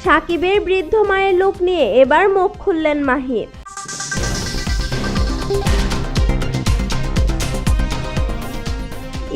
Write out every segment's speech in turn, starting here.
সাকিবের বৃদ্ধ মায়ের লুক নিয়ে এবার মুখ খুললেন মাহির।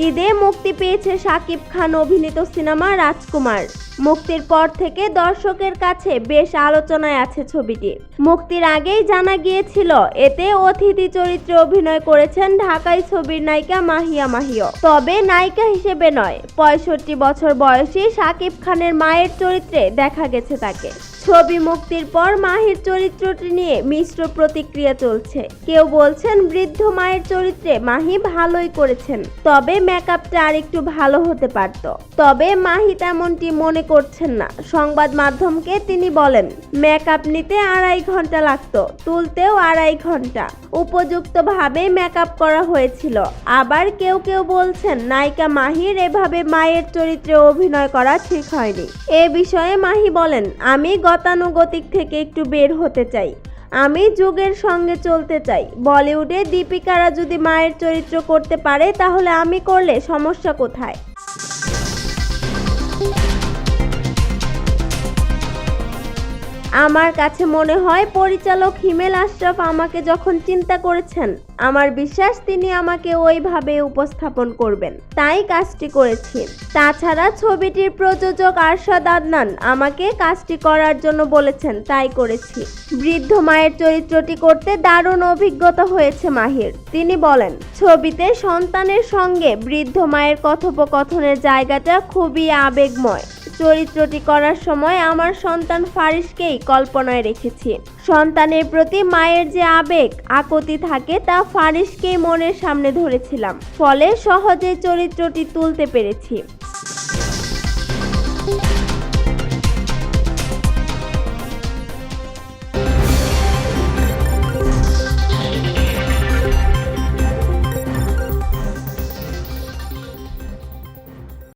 ঈদে মুক্তি পেয়েছে শাকিব খান অভিনীত সিনেমা রাজকুমার। মুক্তির পর থেকে দর্শকের কাছে বেশ আলোচনায় আছে ছবিটি। মুক্তির আগেই জানা গিয়েছিল এতে অতিথি চরিত্রে অভিনয় করেছেন ঢাকাই ছবির নায়িকা মাহিয়া মাহিও। তবে নায়িকা হিসেবে নয়, 65 বছর বয়সী শাকিব খানের মায়ের চরিত্রে দেখা গেছে তাকে। ছবি মুক্তির পর মাহির চরিত্রটি নিয়ে মিশ্র প্রতিক্রিয়া চলছে। কেউ বলছেন বৃদ্ধ মায়ের চরিত্রে মাহি ভালোই করেছেন, তবে মেকআপটা আরেকটু ভালো হতে পারত। তবে মাহি তেমনটি মনে করছেন না। সংবাদ মাধ্যমকে তিনি বলেন, মেকআপ নিতে 2.5 ঘন্টা লাগতো, তুলতেও 2.5 ঘন্টা। উপযুক্তভাবে মেকআপ করা হয়েছিল। আবার কেউ কেউ বলছেন নায়িকা মাহির এভাবে মায়ের চরিত্রে অভিনয় করা ঠিক হয়নি। এ বিষয়ে মাহি বলেন, আমি গতানুগতিক থেকে একটু বের হতে চাই। আমি যুগের সঙ্গে চলতে চাই। বলিউডে দীপিকারা যদি মায়ের চরিত্র করতে পারে তাহলে আমি করলে সমস্যা কোথায়? আমার কাছে মনে হয় পরিচালক হিমেল আশরাফ আমাকে যখন চিন্তা করেছেন, আমার বিশ্বাস তিনি আমাকে ওইভাবে উপস্থাপন করবেন, তাই কাজটি করেছি। তাছাড়া ছবিটির প্রযোজক আরশাদ আদনান আমাকে কাজটি করার জন্য বলেছেন, তাই করেছি। বৃদ্ধ মায়ের চরিত্রটি করতে দারুণ অভিজ্ঞতা হয়েছে মাহির। তিনি বলেন, ছবিতে সন্তানের সঙ্গে বৃদ্ধ মায়ের কথোপকথনের জায়গাটা খুবই আবেগময়। চরিত্রটি করার সময় আমার সন্তান ফারিসকেই কল্পনায় রেখেছি। সন্তানের প্রতি মায়ের যে আবেগ আকুতি থাকে তা ফারিসকেই মনের সামনে ধরেছিলাম, ফলে সহজে চরিত্রটি তুলতে পেরেছি।